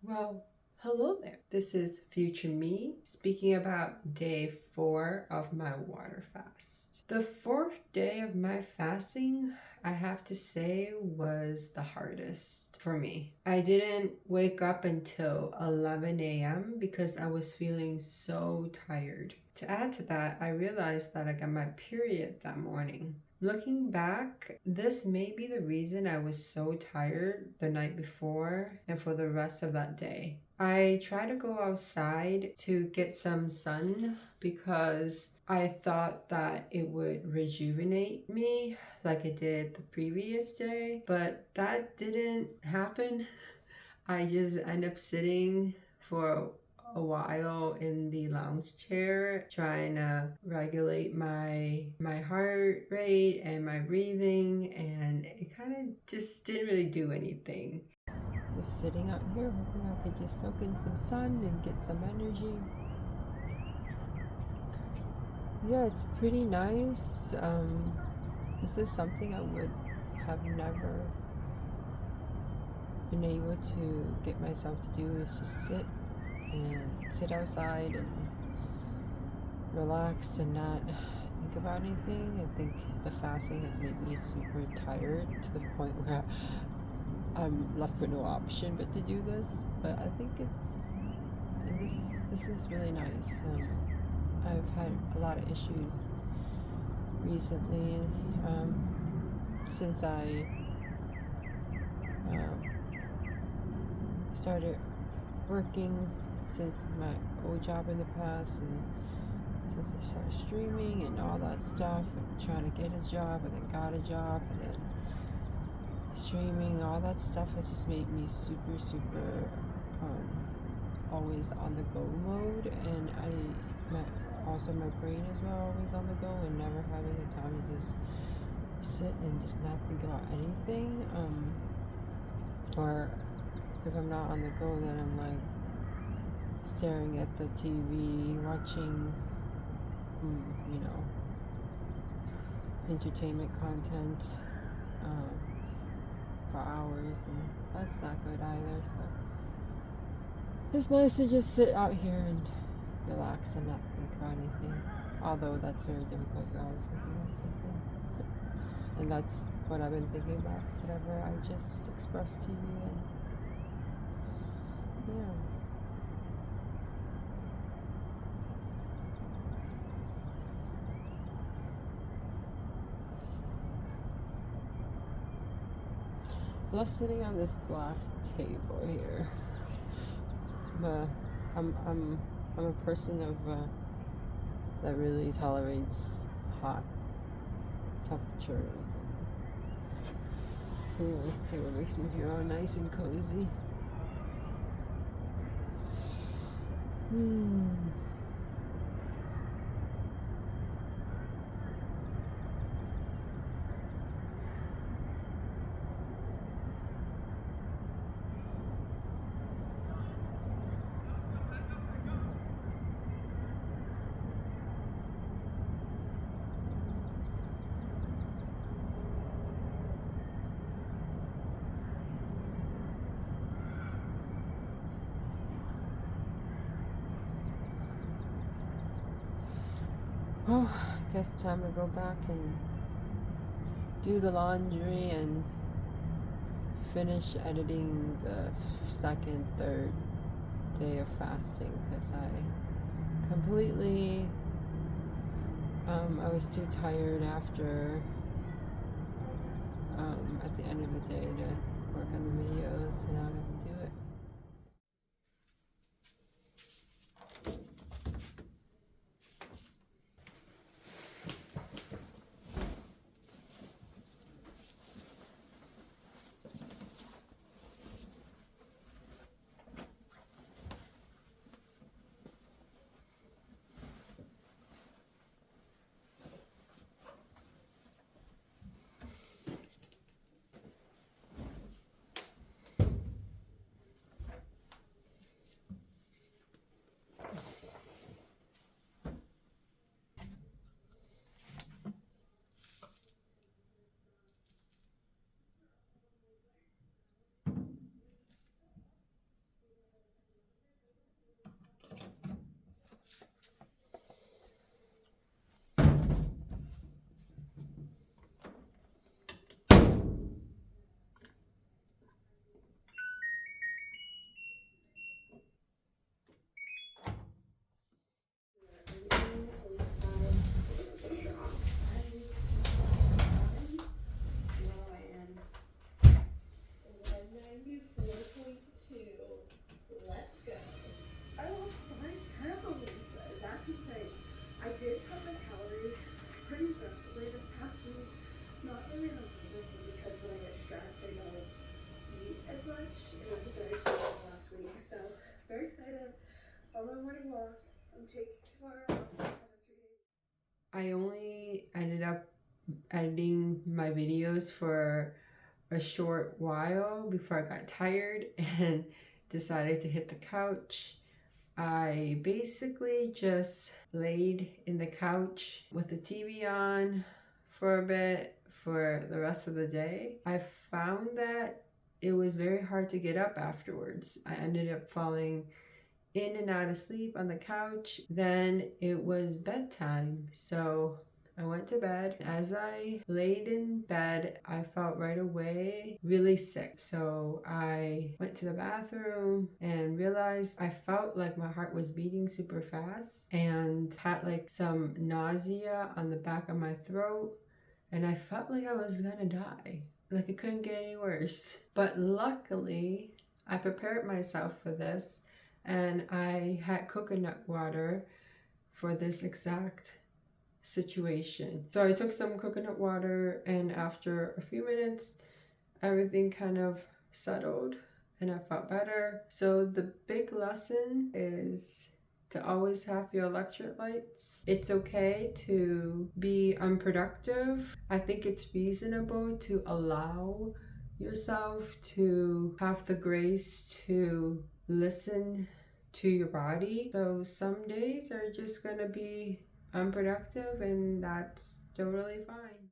Well, hello there. This is future me speaking about day 4 of my water fast. The fourth day of my fasting, I have to say, was the hardest for me. I didn't wake up until 11 a.m. because I was feeling so tired. To add to that, I realized that I got my period that morning. Looking back, this may be the reason I was so tired the night before and for the rest of that day. I tried to go outside to get some sun because I thought that it would rejuvenate me like it did the previous day, but that didn't happen. I just end up sitting for a while in the lounge chair trying to regulate my heart rate and my breathing, and it kind of just didn't really do anything. Just sitting out here hoping I could just soak in some sun and get some energy. Yeah, it's pretty nice. This is something I would have never been able to get myself to do, is just sit outside and relax and not think about anything. I think the fasting has made me super tired to the point where I'm left with no option but to do this. But I think this is really nice. I've had a lot of issues recently since I started working, since my old job in the past, and since I started streaming and all that stuff and trying to get a job and then got a job and then streaming, all that stuff has just made me super always on the go mode, and also my brain as well always on the go and never having a time to just sit and just not think about anything. Or if I'm not on the go, then I'm like staring at the TV, watching, entertainment content for hours, and that's not good either. So it's nice to just sit out here and relax and not think about anything. Although that's very difficult, you're always thinking about something. And that's what I've been thinking about, whatever I just expressed to you. And yeah. I love sitting on this black table here. But I'm a person of that really tolerates hot temperatures. And this table makes me feel all nice and cozy. Oh, I guess time to go back and do the laundry and finish editing the second, third day of fasting, because I completely, I was too tired after, at the end of the day to work on the videos, so now I have to do it. much and I think I actually saw last week. So very excited on my morning walk. I'm taking tomorrow off, so I have a 3 day. I only ended up editing my videos for a short while before I got tired and decided to hit the couch. I basically just laid in the couch with the TV on for a bit for the rest of the day. I found that it was very hard to get up afterwards. I ended up falling in and out of sleep on the couch. Then it was bedtime, so I went to bed. As I laid in bed, I felt right away really sick. So I went to the bathroom and realized I felt like my heart was beating super fast and had like some nausea on the back of my throat. And I felt like I was gonna die. Like it couldn't get any worse. But luckily, I prepared myself for this and I had coconut water for this exact situation. So I took some coconut water and after a few minutes, everything kind of settled and I felt better. So the big lesson is to always have your electrolytes. It's okay to be unproductive. I think it's reasonable to allow yourself to have the grace to listen to your body. So some days are just gonna be unproductive and that's totally fine.